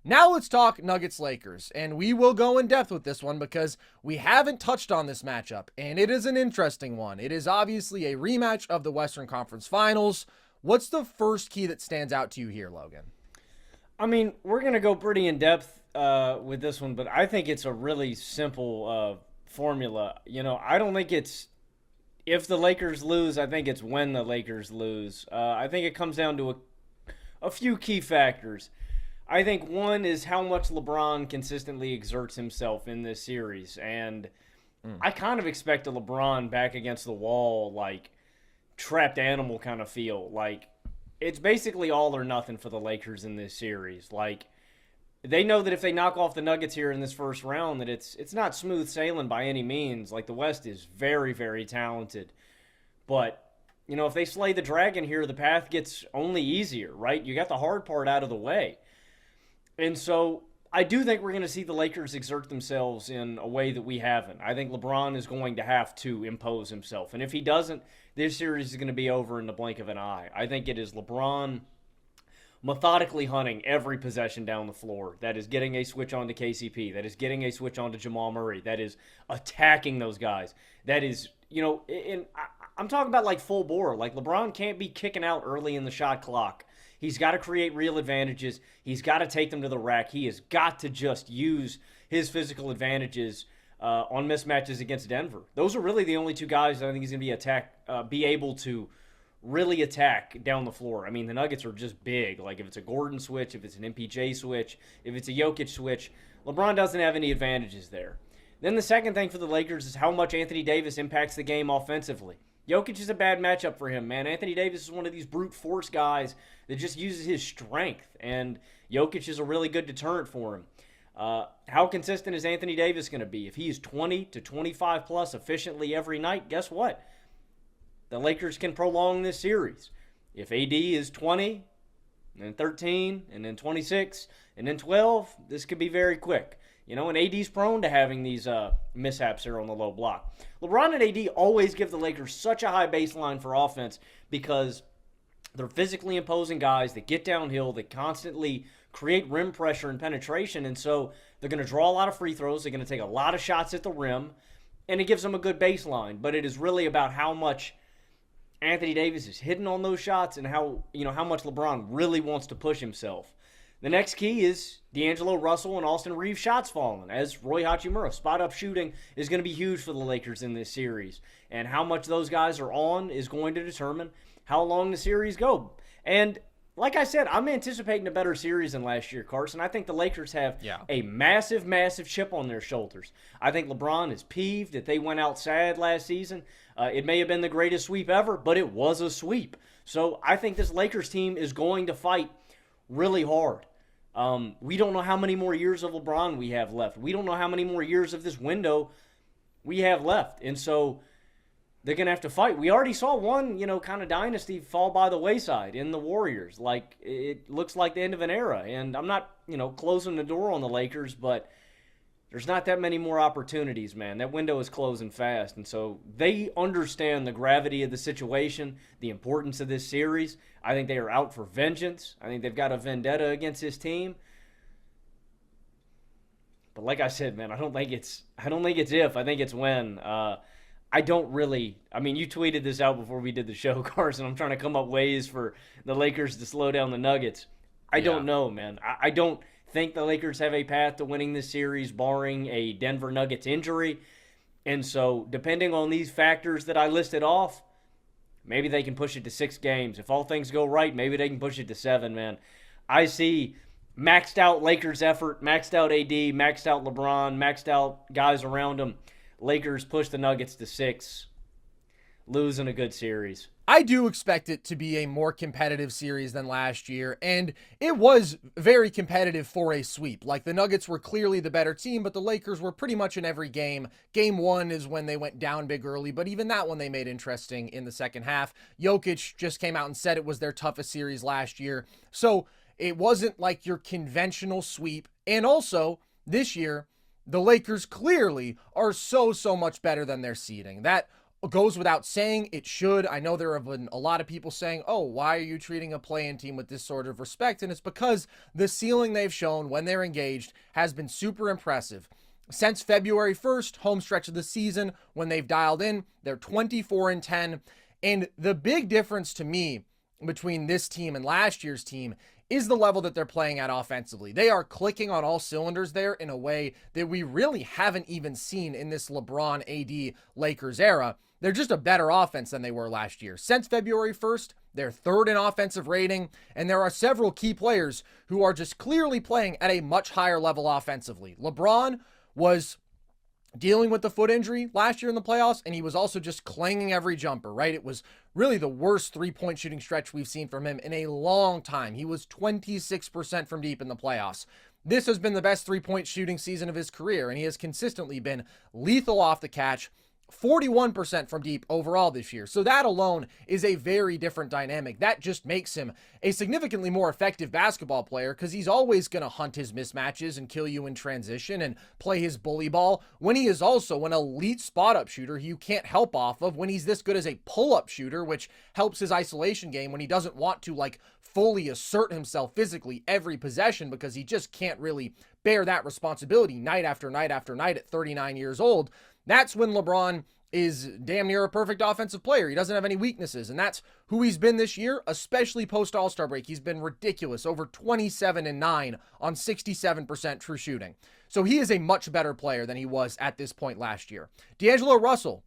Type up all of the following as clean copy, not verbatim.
Now let's talk Nuggets Lakers, and we will go in depth with this one because we haven't touched on this matchup, and it is an interesting one. It is obviously a rematch of the Western Conference Finals. What's the first key that stands out to you here, Logan? I mean, we're going to go pretty in depth with this one, but I think it's a really simple formula. I don't think it's if the Lakers lose, I think it's when the Lakers lose. I think it comes down to a few key factors. I think one is how much LeBron consistently exerts himself in this series. And I kind of expect a LeBron back against the wall, like trapped animal kind of feel. Like it's basically all or nothing for the Lakers in this series. Like they know that if they knock off the Nuggets here in this first round, that it's not smooth sailing by any means. Like the West is very, very talented. But if they slay the dragon here, the path gets only easier, right? You got the hard part out of the way. And so I do think we're going to see the Lakers exert themselves in a way that we haven't. I think LeBron is going to have to impose himself. And if he doesn't, this series is going to be over in the blink of an eye. I think it is LeBron methodically hunting every possession down the floor. That is getting a switch on to KCP. That is getting a switch on to Jamal Murray. That is attacking those guys. That is, I'm talking about like full bore. Like LeBron can't be kicking out early in the shot clock. He's got to create real advantages. He's got to take them to the rack. He has got to just use his physical advantages on mismatches against Denver. Those are really the only two guys that I think he's going to be able to really attack down the floor. I mean, the Nuggets are just big. Like if it's a Gordon switch, if it's an MPJ switch, if it's a Jokic switch, LeBron doesn't have any advantages there. Then the second thing for the Lakers is how much Anthony Davis impacts the game offensively. Jokic is a bad matchup for him, man. Anthony Davis is one of these brute force guys that just uses his strength, and Jokic is a really good deterrent for him. How consistent is Anthony Davis going to be? If he's 20 to 25 plus efficiently every night, guess what? The Lakers can prolong this series. If AD is 20, and then 13, and then 26, and then 12, this could be very quick. And AD's prone to having these mishaps here on the low block. LeBron and AD always give the Lakers such a high baseline for offense because they're physically imposing guys that get downhill, that constantly create rim pressure and penetration, and so they're going to draw a lot of free throws. They're going to take a lot of shots at the rim, and it gives them a good baseline. But it is really about how much Anthony Davis is hitting on those shots and how much LeBron really wants to push himself. The next key is D'Angelo Russell and Austin Reeves shots falling. As Roy Hachimura, spot-up shooting is going to be huge for the Lakers in this series. And how much those guys are on is going to determine how long the series go. And like I said, I'm anticipating a better series than last year, Carson. I think the Lakers have a massive, massive chip on their shoulders. I think LeBron is peeved that they went out sad last season. It may have been the greatest sweep ever, but it was a sweep. So I think this Lakers team is going to fight really hard. We don't know how many more years of LeBron we have left. We don't know how many more years of this window we have left. And so they're going to have to fight. We already saw one, kind of dynasty fall by the wayside in the Warriors. Like, it looks like the end of an era. And I'm not, closing the door on the Lakers, but there's not that many more opportunities, man. That window is closing fast. And so they understand the gravity of the situation, the importance of this series. I think they are out for vengeance. I think they've got a vendetta against this team. But like I said, man, I don't think it's if. I think it's when. I don't really. I mean, you tweeted this out before we did the show, Carson. I'm trying to come up ways for the Lakers to slow down the Nuggets. I don't know, man. I don't think the Lakers have a path to winning this series, barring a Denver Nuggets injury. And so, depending on these factors that I listed off, maybe they can push it to 6 games. If all things go right, maybe they can push it to 7, man. I see maxed out Lakers effort, maxed out AD, maxed out LeBron, maxed out guys around them. Lakers push the Nuggets to 6, losing a good series. I do expect it to be a more competitive series than last year, and it was very competitive for a sweep. Like, the Nuggets were clearly the better team, but the Lakers were pretty much in every game. Game 1 is when they went down big early, but even that one they made interesting in the second half. Jokic just came out and said it was their toughest series last year. So it wasn't like your conventional sweep. And also, this year, the Lakers clearly are so much better than their seeding. That goes without saying. It should. I know there have been a lot of people saying, oh, why are you treating a play-in team with this sort of respect? And it's because the ceiling they've shown when they're engaged has been super impressive. Since February 1st, home stretch of the season, when they've dialed in, they're 24-10. And the big difference to me between this team and last year's team is the level that they're playing at offensively. They are clicking on all cylinders there in a way that we really haven't even seen in this LeBron AD Lakers era. They're just a better offense than they were last year. Since February 1st, they're third in offensive rating, and there are several key players who are just clearly playing at a much higher level offensively. LeBron was dealing with the foot injury last year in the playoffs, and he was also just clanging every jumper, right? It was really the worst three-point shooting stretch we've seen from him in a long time. He was 26% from deep in the playoffs. This has been the best three-point shooting season of his career, and he has consistently been lethal off the catch, 41% from deep overall this year. So that alone is a very different dynamic. That just makes him a significantly more effective basketball player because he's always going to hunt his mismatches and kill you in transition and play his bully ball when he is also an elite spot-up shooter you can't help off of, when he's this good as a pull-up shooter, which helps his isolation game when he doesn't want to fully assert himself physically every possession because he just can't really bear that responsibility night after night after night at 39 years old. That's when LeBron is damn near a perfect offensive player. He doesn't have any weaknesses, and that's who he's been this year, especially post All-Star break. He's been ridiculous, over 27-9 on 67% true shooting. So he is a much better player than he was at this point last year. D'Angelo Russell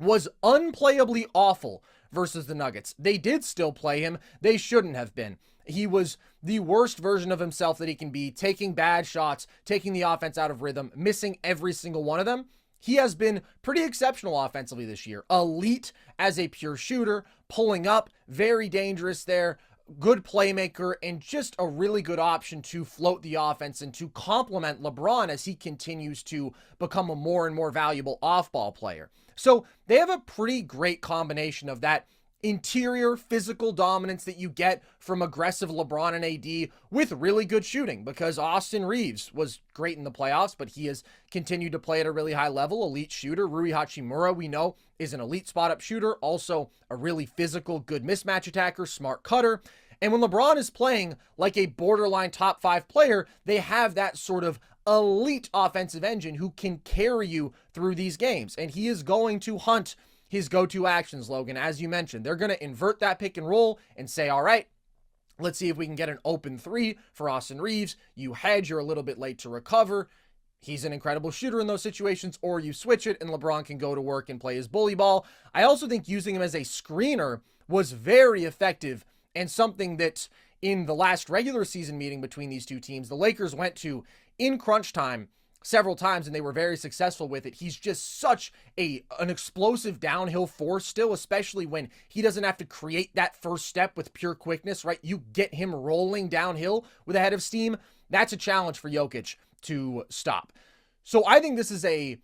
was unplayably awful versus the Nuggets. They did still play him. They shouldn't have been. He was the worst version of himself that he can be, taking bad shots, taking the offense out of rhythm, missing every single one of them. He has been pretty exceptional offensively this year. Elite as a pure shooter, pulling up, very dangerous there, good playmaker, and just a really good option to float the offense and to complement LeBron as he continues to become a more and more valuable off-ball player. So they have a pretty great combination of that interior physical dominance that you get from aggressive LeBron and AD with really good shooting, because Austin Reeves was great in the playoffs, but he has continued to play at a really high level. Elite shooter. Rui Hachimura, we know, is an elite spot-up shooter, also a really physical, good mismatch attacker, smart cutter. And when LeBron is playing like a borderline top 5 player, they have that sort of elite offensive engine who can carry you through these games. And he is going to hunt his go-to actions, Logan. As you mentioned, they're going to invert that pick and roll and say, all right, let's see if we can get an open 3 for Austin Reeves. You hedge, you're a little bit late to recover. He's an incredible shooter in those situations, or you switch it and LeBron can go to work and play his bully ball. I also think using him as a screener was very effective, and something that in the last regular season meeting between these two teams, the Lakers went to in crunch time several times, and they were very successful with it. He's just such an explosive downhill force still, especially when he doesn't have to create that first step with pure quickness, right? You get him rolling downhill with a head of steam. That's a challenge for Jokic to stop. So I think this is a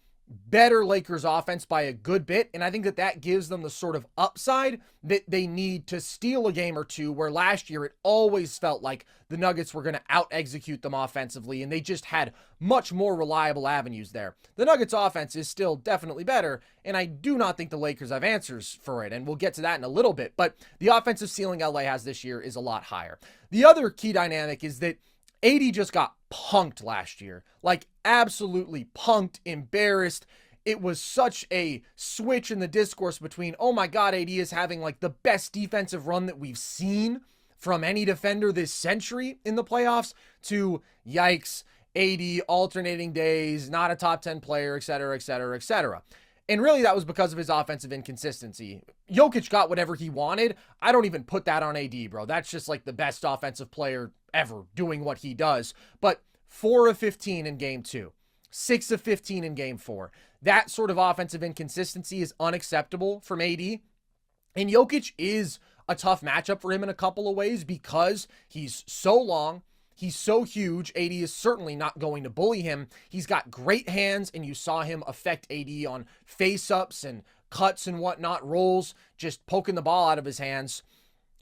better Lakers offense by a good bit, and I think that gives them the sort of upside that they need to steal a game or two, where last year it always felt like the Nuggets were going to out-execute them offensively, and they just had much more reliable avenues there. The Nuggets offense is still definitely better, and I do not think the Lakers have answers for it, and we'll get to that in a little bit, but the offensive ceiling LA has this year is a lot higher. The other key dynamic is that AD just got punked last year, like absolutely punked, embarrassed. It was such a switch in the discourse between, oh my God, AD is having like the best defensive run that we've seen from any defender this century in the playoffs, to yikes, AD alternating days, not a top 10 player, et cetera, et cetera, et cetera. And really that was because of his offensive inconsistency. Jokic got whatever he wanted. I don't even put that on AD, bro. That's just like the best offensive player ever doing what he does. But 4 of 15 in game 2, 6 of 15 in game 4. That sort of offensive inconsistency is unacceptable from AD. And Jokic is a tough matchup for him in a couple of ways because he's so long. He's so huge. AD is certainly not going to bully him. He's got great hands, and you saw him affect AD on face-ups and cuts and whatnot, rolls, just poking the ball out of his hands.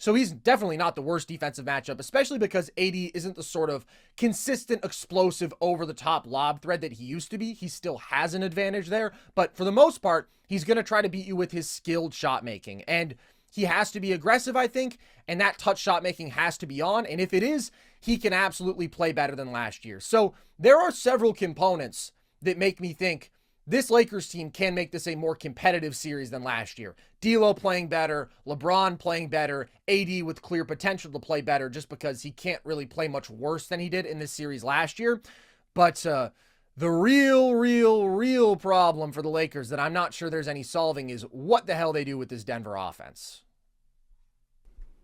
So he's definitely not the worst defensive matchup, especially because AD isn't the sort of consistent, explosive, over-the-top lob threat that he used to be. He still has an advantage there, but for the most part, he's going to try to beat you with his skilled shot making. And he has to be aggressive, I think, and that touch shot making has to be on. And if it is, he can absolutely play better than last year. So there are several components that make me think this Lakers team can make this a more competitive series than last year. D'Lo playing better, LeBron playing better, AD with clear potential to play better just because he can't really play much worse than he did in this series last year. But the real problem for the Lakers that I'm not sure there's any solving is what the hell they do with this Denver offense.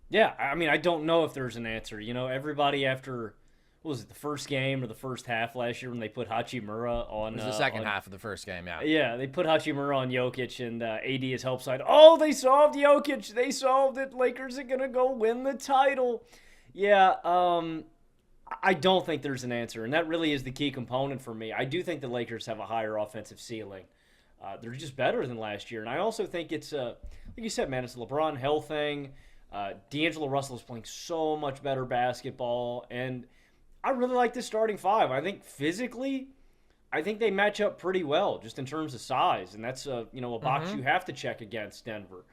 Yeah, I mean, I don't know if there's an answer. You know, everybody after, what was it, the first game or the first half last year when they put Hachimura on... It was the second half of the first game, yeah. Yeah, they put Hachimura on Jokic and AD as help side. Oh, they solved Jokic. They solved it. Lakers are going to go win the title. Yeah, I don't think there's an answer, and that really is the key component for me. I do think the Lakers have a higher offensive ceiling. They're just better than last year, and I also think it's, like you said, man, it's a LeBron health thing. D'Angelo Russell is playing so much better basketball, and I really like this starting five. I think physically, I think they match up pretty well just in terms of size, and that's a box you have to check against Denver.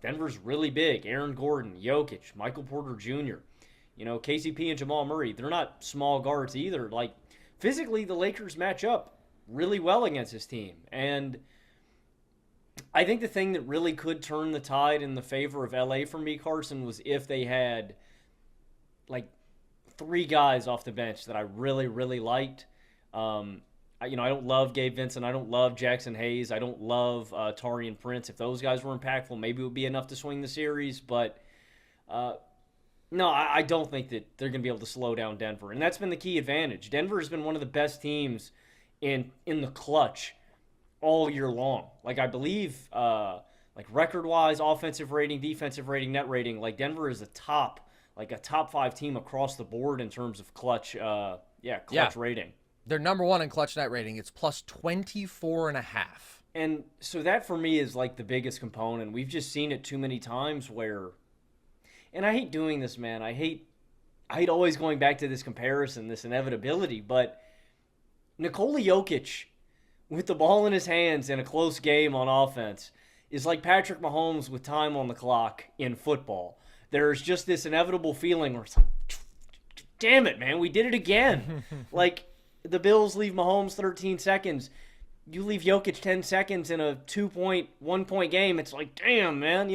Denver's really big. Aaron Gordon, Jokic, Michael Porter Jr., KCP and Jamal Murray. They're not small guards either. Like, physically, the Lakers match up really well against this team, and I think the thing that really could turn the tide in the favor of LA for me, Carson, was if they had like three guys off the bench that I really, really liked. I don't love Gabe Vincent. I don't love Jackson Hayes. I don't love Taurean Prince. If those guys were impactful, maybe it would be enough to swing the series. But no, I don't think that they're going to be able to slow down Denver. And that's been the key advantage. Denver has been one of the best teams in the clutch all year long. Like, I believe, record-wise, offensive rating, defensive rating, net rating, like, Denver is a top 5 team across the board in terms of clutch rating. They're number one in clutch net rating. It's plus 24.5. And so that, for me, is, like, the biggest component. We've just seen it too many times where, and I hate doing this, man. I hate always going back to this comparison, this inevitability, but Nikola Jokic, with the ball in his hands in a close game on offense, is like Patrick Mahomes with time on the clock in football. There's just this inevitable feeling where it's like, damn it, man, we did it again. Like, the Bills leave Mahomes 13 seconds. You leave Jokic 10 seconds in a 1-point game. It's like, damn, man,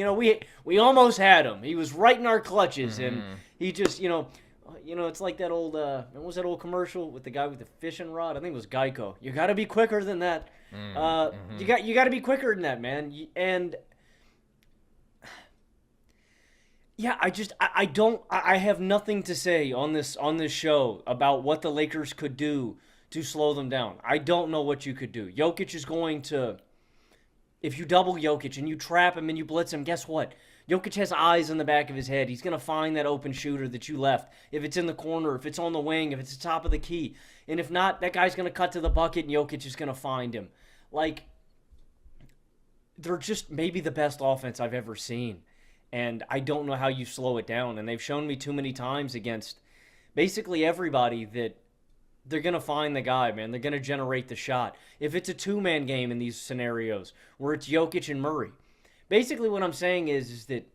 we almost had him. He was right in our clutches, and he just, it's like that old, what was that old commercial with the guy with the fishing rod? I think it was Geico. You got to be quicker than that. You got to be quicker than that, man. And yeah, I have nothing to say on this show about what the Lakers could do to slow them down. I don't know what you could do. Jokic is going to, if you double Jokic and you trap him and you blitz him, guess what? Jokic has eyes in the back of his head. He's going to find that open shooter that you left. If it's in the corner, if it's on the wing, if it's the top of the key. And if not, that guy's going to cut to the bucket and Jokic is going to find him. Like, they're just maybe the best offense I've ever seen. And I don't know how you slow it down. And they've shown me too many times against basically everybody that they're going to find the guy, man. They're going to generate the shot. If it's a two-man game in these scenarios where it's Jokic and Murray, basically what I'm saying is that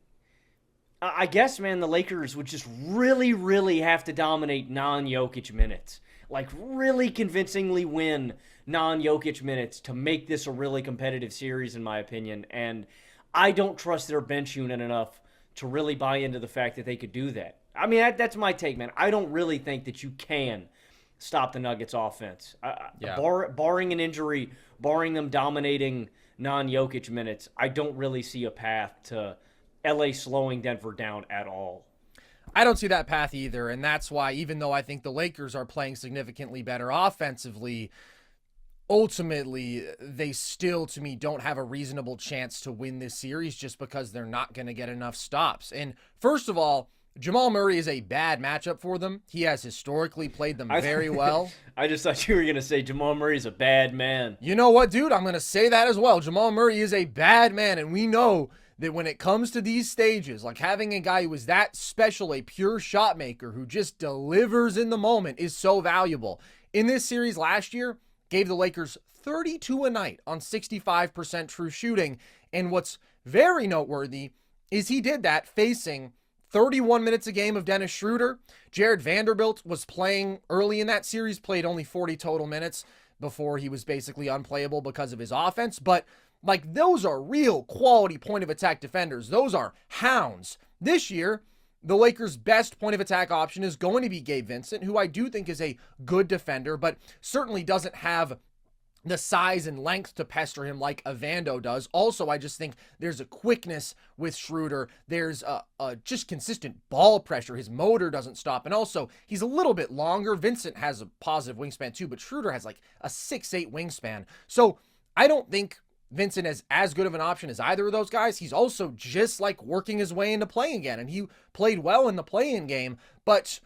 I guess, man, the Lakers would just really, really have to dominate non-Jokic minutes. Like, really convincingly win non-Jokic minutes to make this a really competitive series, in my opinion. And I don't trust their bench unit enough to really buy into the fact that they could do that. I mean, that's my take, man. I don't really think that you can stop the Nuggets offense. Barring an injury, barring them dominating non-Jokic minutes, I don't really see a path to LA slowing Denver down at all. I don't see that path either, and that's why, even though I think the Lakers are playing significantly better offensively, ultimately, they still, to me, don't have a reasonable chance to win this series just because they're not going to get enough stops. And first of all, Jamal Murray is a bad matchup for them. He has historically played them very well. I just thought you were going to say Jamal Murray's a bad man. You know what, dude? I'm going to say that as well. Jamal Murray is a bad man, and we know that when it comes to these stages, like having a guy who is that special, a pure shot maker who just delivers in the moment, is so valuable. In this series last year, gave the Lakers 32 a night on 65% true shooting. And what's very noteworthy is he did that facing 31 minutes a game of Dennis Schroeder. Jared Vanderbilt was playing early in that series, played only 40 total minutes before he was basically unplayable because of his offense. But like, those are real quality point of attack defenders. Those are hounds. This year, the Lakers' best point of attack option is going to be Gabe Vincent, who I do think is a good defender, but certainly doesn't have the size and length to pester him like Avando does. Also, I just think there's a quickness with Schroeder. There's a just consistent ball pressure. His motor doesn't stop. And also, he's a little bit longer. Vincent has a positive wingspan too, but Schroeder has like a 6'8" wingspan. So I don't think Vincent is as good of an option as either of those guys. He's also just like working his way into playing again, and he played well in the play-in game, but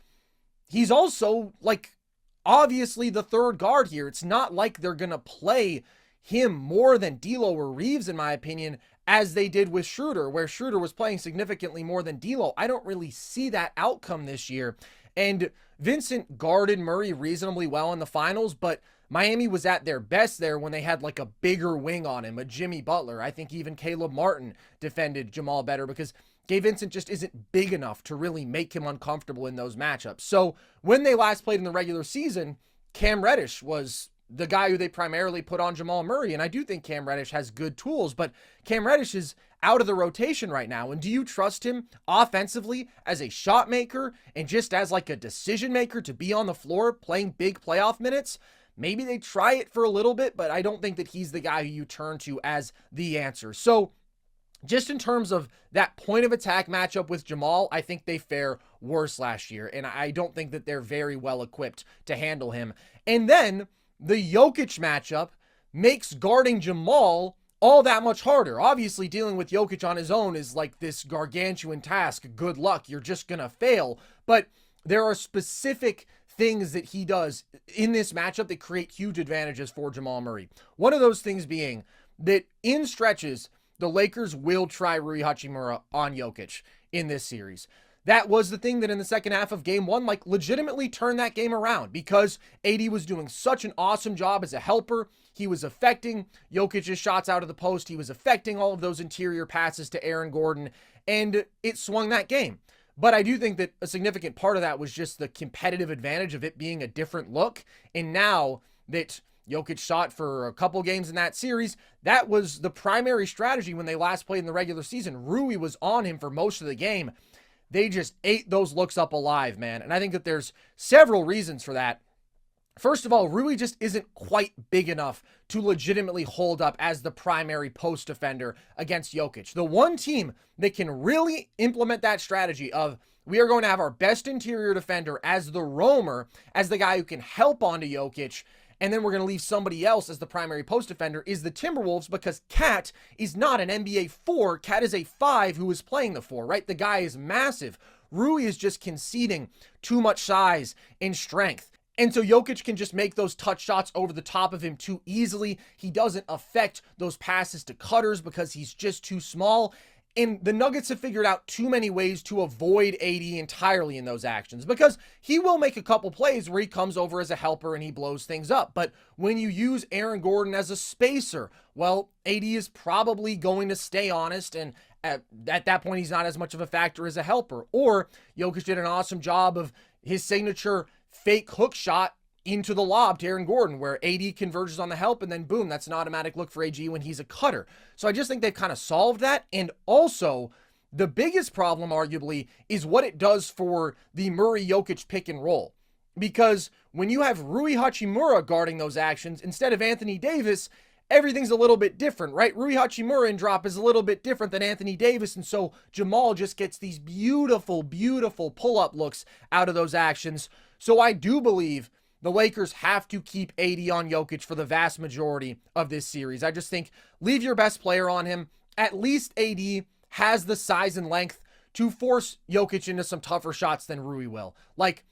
he's also like obviously the third guard here. It's not like they're going to play him more than D'Lo or Reeves, in my opinion, as they did with Schroeder, where Schroeder was playing significantly more than D'Lo. I don't really see that outcome this year. And Vincent guarded Murray reasonably well in the finals, but Miami was at their best there when they had like a bigger wing on him, a Jimmy Butler. I think even Caleb Martin defended Jamal better because Gabe Vincent just isn't big enough to really make him uncomfortable in those matchups. So when they last played in the regular season, Cam Reddish was the guy who they primarily put on Jamal Murray. And I do think Cam Reddish has good tools, but Cam Reddish is out of the rotation right now. And do you trust him offensively as a shot maker and just as like a decision maker to be on the floor playing big playoff minutes? Maybe they try it for a little bit, but I don't think that he's the guy who you turn to as the answer. So just in terms of that point of attack matchup with Jamal, I think they fare worse last year. And I don't think that they're very well equipped to handle him. And then the Jokic matchup makes guarding Jamal all that much harder. Obviously, dealing with Jokic on his own is like this gargantuan task. Good luck. You're just going to fail. But there are specific things that he does in this matchup that create huge advantages for Jamal Murray. One of those things being that in stretches, the Lakers will try Rui Hachimura on Jokic in this series. That was the thing that in the second half of game one, like legitimately turned that game around because AD was doing such an awesome job as a helper. He was affecting Jokic's shots out of the post. He was affecting all of those interior passes to Aaron Gordon, and it swung that game. But I do think that a significant part of that was just the competitive advantage of it being a different look. And now that Jokic shot for a couple games in that series, that was the primary strategy when they last played in the regular season. Rui was on him for most of the game. They just ate those looks up alive, man. And I think that there's several reasons for that. First of all, Rui just isn't quite big enough to legitimately hold up as the primary post defender against Jokic. The one team that can really implement that strategy of we are going to have our best interior defender as the roamer, as the guy who can help onto Jokic, and then we're going to leave somebody else as the primary post defender is the Timberwolves, because Cat is not an NBA 4. Cat is a 5 who is playing the 4, right? The guy is massive. Rui is just conceding too much size and strength. And so Jokic can just make those touch shots over the top of him too easily. He doesn't affect those passes to cutters because he's just too small. And the Nuggets have figured out too many ways to avoid AD entirely in those actions, because he will make a couple plays where he comes over as a helper and he blows things up. But when you use Aaron Gordon as a spacer, well, AD is probably going to stay honest, and at that point, he's not as much of a factor as a helper. Or Jokic did an awesome job of his signature fake hook shot into the lob to Aaron Gordon, where AD converges on the help, and then boom, that's an automatic look for AG when he's a cutter. So I just think they've kind of solved that. And also, the biggest problem, arguably, is what it does for the Murray-Jokic pick and roll. Because when you have Rui Hachimura guarding those actions instead of Anthony Davis, everything's a little bit different, right? Rui Hachimura in drop is a little bit different than Anthony Davis, and so Jamal just gets these beautiful, beautiful pull-up looks out of those actions. So I do believe the Lakers have to keep AD on Jokic for the vast majority of this series. I just think leave your best player on him. At least AD has the size and length to force Jokic into some tougher shots than Rui will. Like,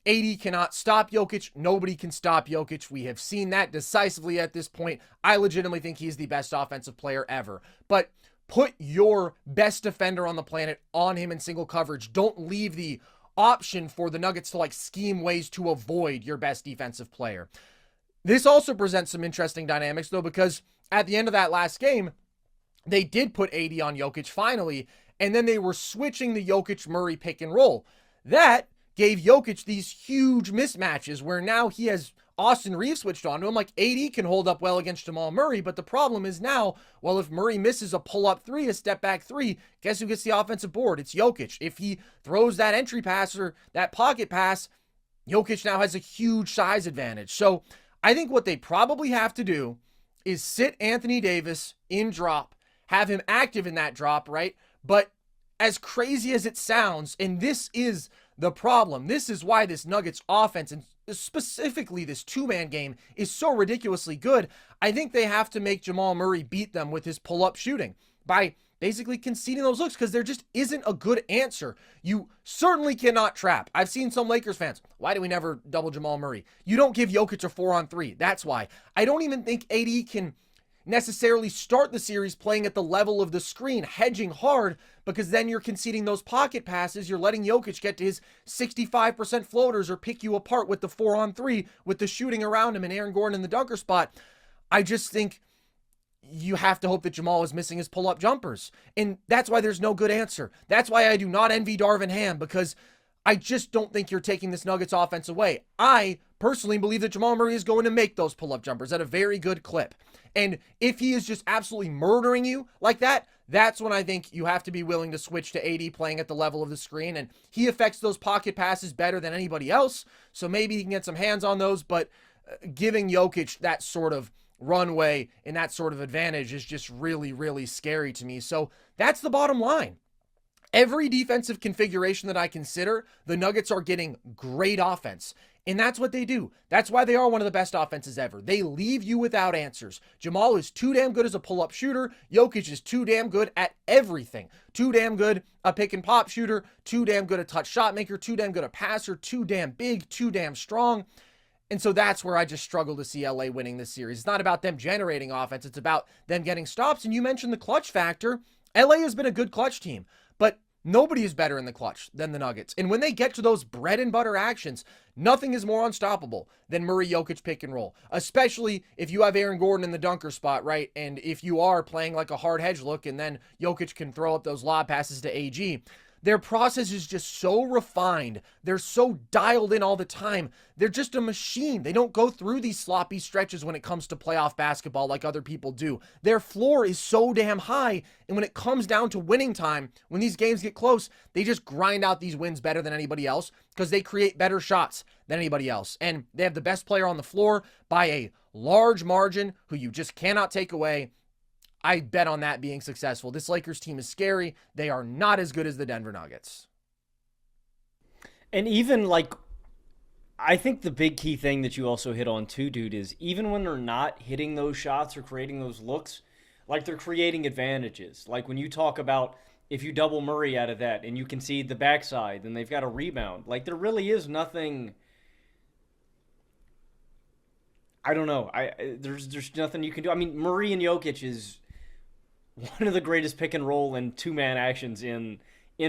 AD cannot stop Jokic. Nobody can stop Jokic. We have seen that decisively at this point. I legitimately think he's the best offensive player ever. But put your best defender on the planet on him in single coverage. Don't leave the option for the Nuggets to like scheme ways to avoid your best defensive player. This also presents some interesting dynamics though, because at the end of that last game, they did put AD on Jokic finally, and then they were switching the Jokic-Murray pick and roll. That gave Jokic these huge mismatches where now he has Austin Reeves switched on to him. Like, AD can hold up well against Jamal Murray, but the problem is now, well, if Murray misses a pull-up three, a step-back three, guess who gets the offensive board? It's Jokic. If he throws that entry pass or that pocket pass, Jokic now has a huge size advantage. So I think what they probably have to do is sit Anthony Davis in drop, have him active in that drop, right? But as crazy as it sounds, and this is the problem, this is why this Nuggets offense, and specifically this two-man game, is so ridiculously good. I think they have to make Jamal Murray beat them with his pull-up shooting by basically conceding those looks, because there just isn't a good answer. You certainly cannot trap. I've seen some Lakers fans, why do we never double Jamal Murray? You don't give Jokic a 4-on-3. That's why. I don't even think AD can necessarily start the series playing at the level of the screen, hedging hard, because then you're conceding those pocket passes. You're letting Jokic get to his 65% floaters or pick you apart with the 4-on-3 with the shooting around him and Aaron Gordon in the dunker spot. I just think you have to hope that Jamal is missing his pull-up jumpers. And that's why there's no good answer. That's why I do not envy Darvin Ham, because I just don't think you're taking this Nuggets offense away. I personally believe that Jamal Murray is going to make those pull-up jumpers at a very good clip. And if he is just absolutely murdering you like that, that's when I think you have to be willing to switch to AD playing at the level of the screen. And he affects those pocket passes better than anybody else. So maybe he can get some hands on those, but giving Jokic that sort of runway and that sort of advantage is just really, really scary to me. So that's the bottom line. Every defensive configuration that I consider, the Nuggets are getting great offense. And that's what they do. That's why they are one of the best offenses ever. They leave you without answers. Jamal is too damn good as a pull-up shooter. Jokic is too damn good at everything. Too damn good a pick-and-pop shooter. Too damn good a touch shot maker. Too damn good a passer. Too damn big. Too damn strong. And so that's where I just struggle to see LA winning this series. It's not about them generating offense. It's about them getting stops. And you mentioned the clutch factor. LA has been a good clutch team, but nobody is better in the clutch than the Nuggets. And when they get to those bread and butter actions, nothing is more unstoppable than Murray Jokic pick and roll, especially if you have Aaron Gordon in the dunker spot, right? And if you are playing like a hard hedge look and then Jokic can throw up those lob passes to AG. Their process is just so refined. They're so dialed in all the time. They're just a machine. They don't go through these sloppy stretches when it comes to playoff basketball like other people do. Their floor is so damn high. And when it comes down to winning time, when these games get close, they just grind out these wins better than anybody else because they create better shots than anybody else. And they have the best player on the floor by a large margin who you just cannot take away. I bet on that being successful. This Lakers team is scary. They are not as good as the Denver Nuggets. And even like, I think the big key thing that you also hit on too, dude, is even when they're not hitting those shots or creating those looks, like they're creating advantages. Like when you talk about if you double Murray out of that and you concede the backside, then they've got a rebound. Like there really is nothing. I don't know. There's nothing you can do. I mean, Murray and Jokic is one of the greatest pick and roll and two-man actions in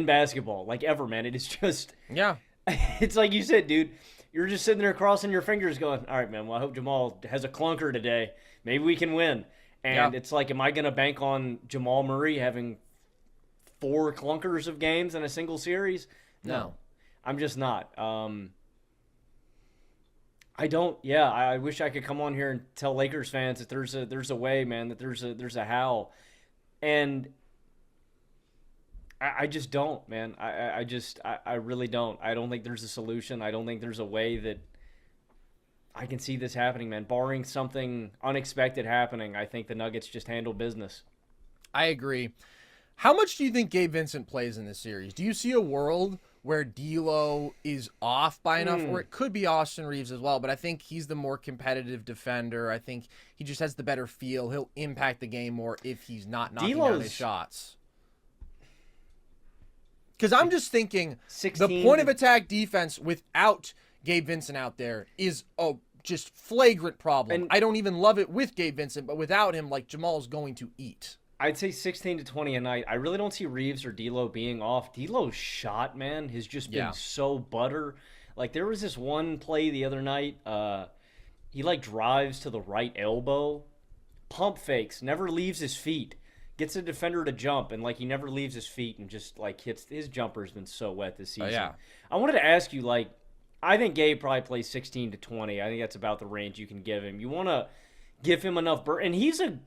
basketball, like ever, man. It is just, yeah. It's like you said, dude. You're just sitting there crossing your fingers, going, "All right, man. Well, I hope Jamal has a clunker today. Maybe we can win." And It's like, am I going to bank on Jamal Murray having 4 clunkers of games in a single series? No. I'm just not. I don't. Yeah, I wish I could come on here and tell Lakers fans that there's a way, man. That there's a how. And I just don't, man. I really don't. I don't think there's a solution. I don't think there's a way that I can see this happening, man. Barring something unexpected happening, I think the Nuggets just handle business. I agree. How much do you think Gabe Vincent plays in this series? Do you see a world where D'Lo is off by enough, or it could be Austin Reeves as well, but I think he's the more competitive defender. I think he just has the better feel. He'll impact the game more if he's not knocking down his shots. Because I'm just thinking the point of attack defense without Gabe Vincent out there is a just flagrant problem. And I don't even love it with Gabe Vincent, but without him, like, Jamal's going to eat. I'd say 16 to 20 a night. I really don't see Reeves or D'Lo being off. D'Lo's shot, man, has just been Yeah. so butter. Like there was this one play the other night. He like drives to the right elbow, pump fakes, never leaves his feet, gets a defender to jump, and like he never leaves his feet and just like hits. His jumper's been so wet this Oh, season. yeah. I wanted to ask you, like, I think Gabe probably plays 16 to 20. I think that's about the range you can give him. You want to give him enough and he's a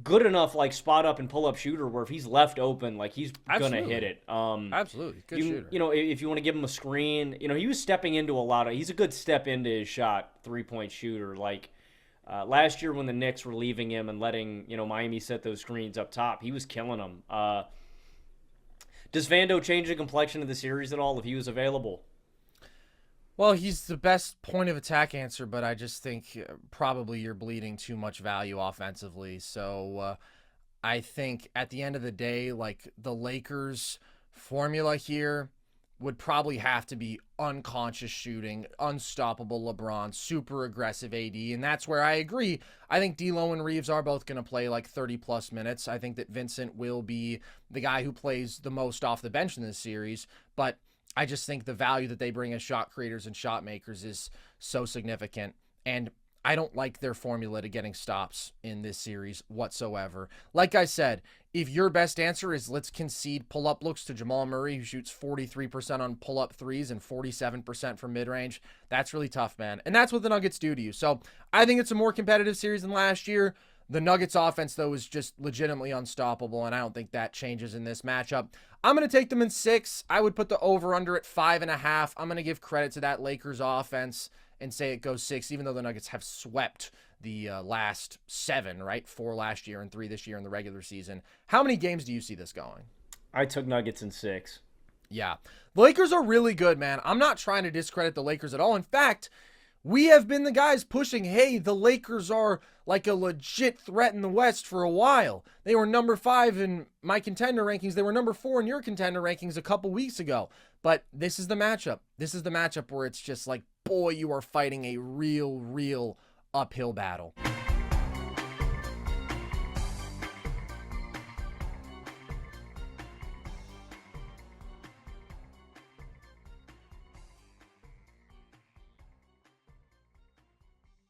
good enough like spot up and pull up shooter where if he's left open, like he's gonna hit Absolutely. it. Absolutely. Good you shooter. you know if you want to give him a screen, he was stepping into a lot of. He's a good step into his shot, 3-point shooter. Like last year when the Knicks were leaving him and letting Miami set those screens up top, he was killing them. Does Vando change the complexion of the series at all if he was available? Well, he's the best point of attack answer, but I just think probably you're bleeding too much value offensively. So I think at the end of the day, like the Lakers' formula here would probably have to be unconscious shooting, unstoppable LeBron, super aggressive AD. And that's where I agree. I think D'Lo and Reeves are both going to play like 30 plus minutes. I think that Vincent will be the guy who plays the most off the bench in this series. But I just think the value that they bring as shot creators and shot makers is so significant. And I don't like their formula to getting stops in this series whatsoever. Like I said, if your best answer is let's concede pull-up looks to Jamal Murray, who shoots 43% on pull-up threes and 47% from mid-range, that's really tough, man. And that's what the Nuggets do to you. So I think it's a more competitive series than last year. The Nuggets offense, though, is just legitimately unstoppable, and I don't think that changes in this matchup. I'm going to take them in 6. I would put the over-under at 5.5. I'm going to give credit to that Lakers offense and say it goes 6, even though the Nuggets have swept the last 7, right? 4 last year and 3 this year in the regular season. How many games do you see this going? I took Nuggets in 6. Yeah. The Lakers are really good, man. I'm not trying to discredit the Lakers at all. In fact, we have been the guys pushing, hey, the Lakers are like a legit threat in the West for a while. They were number 5 in my contender rankings. They were number 4 in your contender rankings a couple weeks ago. But this is the matchup. This is the matchup where it's just like, boy, you are fighting a real uphill battle.